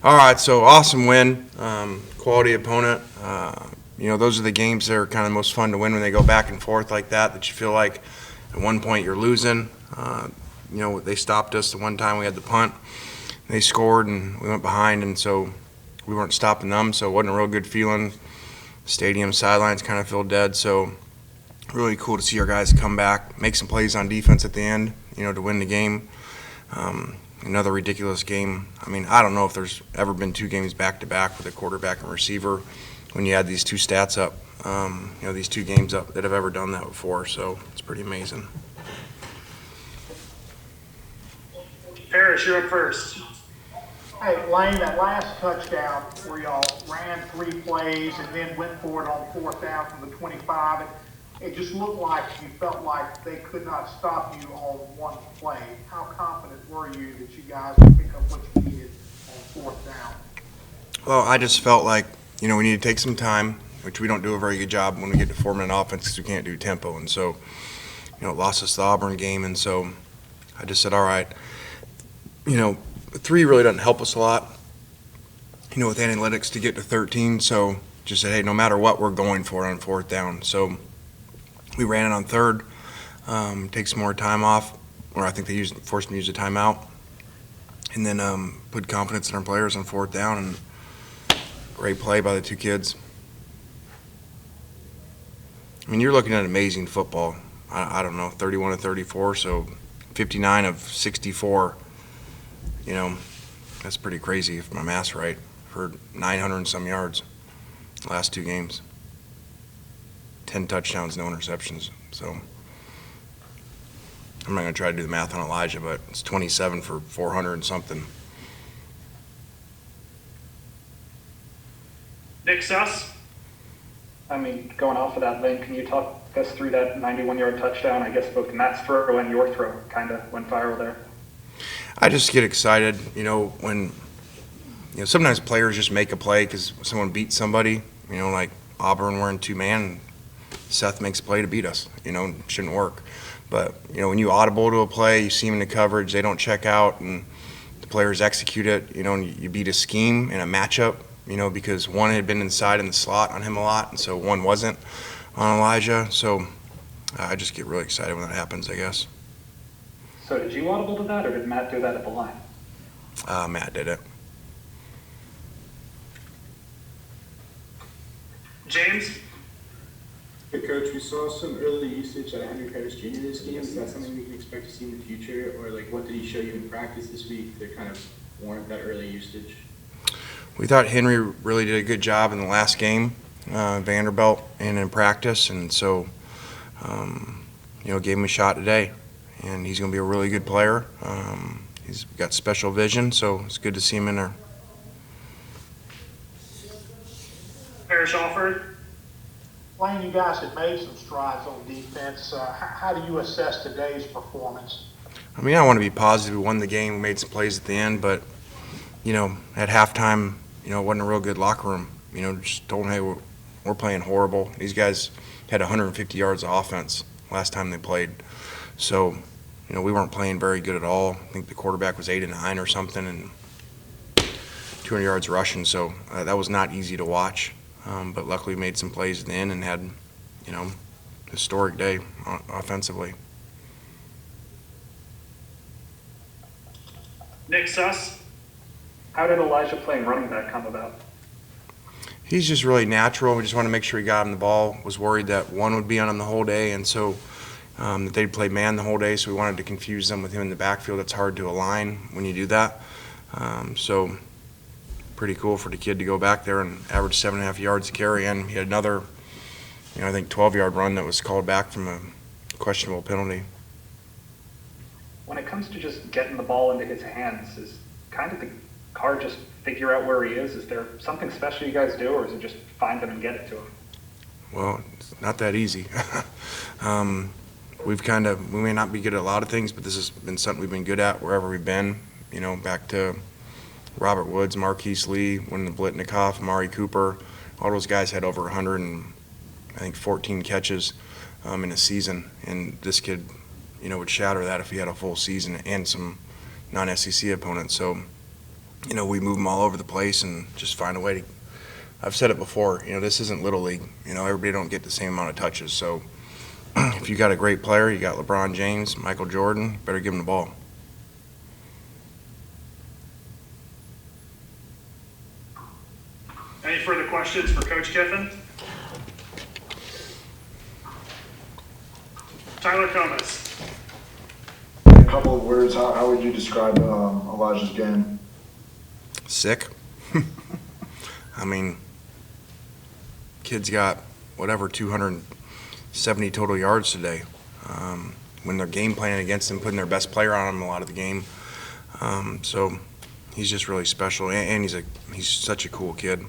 All right, so awesome win, quality opponent. Those are the games that are kind of most fun to win when they go back and forth like that you feel like at one point you're losing. They stopped us the one time we had the punt. They scored and we went behind, and so we weren't stopping them, so it wasn't a real good feeling. Stadium sidelines kind of feel dead, so really cool to see our guys come back, make some plays on defense at the end, to win the game. Another ridiculous game. I mean, I don't know if there's ever been two games back-to-back with a quarterback and receiver when you add these two stats up, these two games up that have ever done that before, so it's pretty amazing. Parrish, you're up first. Hey, Lane, that last touchdown where y'all ran 3 plays and then went for it on 4th down from the 25, it just looked like you felt like they could not stop you on one play. How confident were you that you guys would pick up what you needed on 4th down? Well, I just felt like, we need to take some time, which we don't do a very good job when we get to 4-minute offense because we can't do tempo. And so, it lost us the Auburn game. And so I just said, all right, 3 really doesn't help us a lot, with analytics to get to 13. So just said, hey, no matter what, we're going for it on 4th down. So we ran it on 3rd, take some more time off, or I think they forced me to use a timeout, and then put confidence in our players on 4th down, and great play by the 2 kids. I mean, you're looking at amazing football. I don't know, 31 of 34, so 59 of 64. That's pretty crazy if my math's right, for 900 and some yards last 2 games. 10 touchdowns, no interceptions. So I'm not going to try to do the math on Elijah, but it's 27 for 400 and something. Nick Suss? Going off of that, Lane, can you talk us through that 91-yard touchdown? I guess both Matt's throw and your throw kind of went viral there. I just get excited, when sometimes players just make a play because someone beats somebody, like Auburn, we're in 2-man, Seth makes a play to beat us, it shouldn't work. But, when you audible to a play, you see them in the coverage, they don't check out, and the players execute it, and you beat a scheme in a matchup, because one had been inside in the slot on him a lot, and so one wasn't on Elijah. So I just get really excited when that happens, I guess. So did you audible to that, or did Matt do that at the line? Matt did it. James? Hey, Coach, we saw some early usage at Henry Parrish Jr. this game. Is that something we can expect to see in the future? Or, what did he show you in practice this week that kind of warrant that early usage? We thought Henry really did a good job in the last game, Vanderbilt, and in practice. And so, gave him a shot today. And he's going to be a really good player. He's got special vision, so it's good to see him in there. Parrish Alford? Lane, you guys have made some strides on defense. How do you assess today's performance? I mean, I want to be positive. We won the game. We made some plays at the end, but, at halftime, it wasn't a real good locker room. Just told them, hey, we're playing horrible. These guys had 150 yards of offense last time they played. So, we weren't playing very good at all. I think the quarterback was 8 of 9 or something, and 200 yards rushing. So that was not easy to watch. But luckily we made some plays at the end and had, historic day offensively. Nick Suss? How did Elijah playing running back come about? He's just really natural. We just want to make sure he got him the ball. Was worried that one would be on him the whole day, and so that they'd play man the whole day, so we wanted to confuse them with him in the backfield. It's hard to align when you do that. So pretty cool for the kid to go back there and average 7.5 yards a carry, and he had another, I think 12-yard run that was called back from a questionable penalty. When it comes to just getting the ball into his hands, is kind of the card just figure out where he is? Is there something special you guys do, or is it just find him and get it to him? Well, it's not that easy. We may not be good at a lot of things, but this has been something we've been good at wherever we've been. Back to Robert Woods, Marquise Lee, winning the Blitnikoff, Amari Cooper. All those guys had over 114 catches in a season, and this kid, would shatter that if he had a full season and some non-SEC opponents. So we move them all over the place and just find a way to. I've said it before, this isn't Little League. Everybody don't get the same amount of touches. So if you got a great player, you got LeBron James, Michael Jordan, better give him the ball. Any further questions for Coach Kiffin? Tyler Comas. In a couple of words, how would you describe Elijah's game? Sick. I mean, kid's got whatever 270 total yards today. When they're game planning against him, putting their best player on him a lot of the game. So he's just really special, and he's such a cool kid.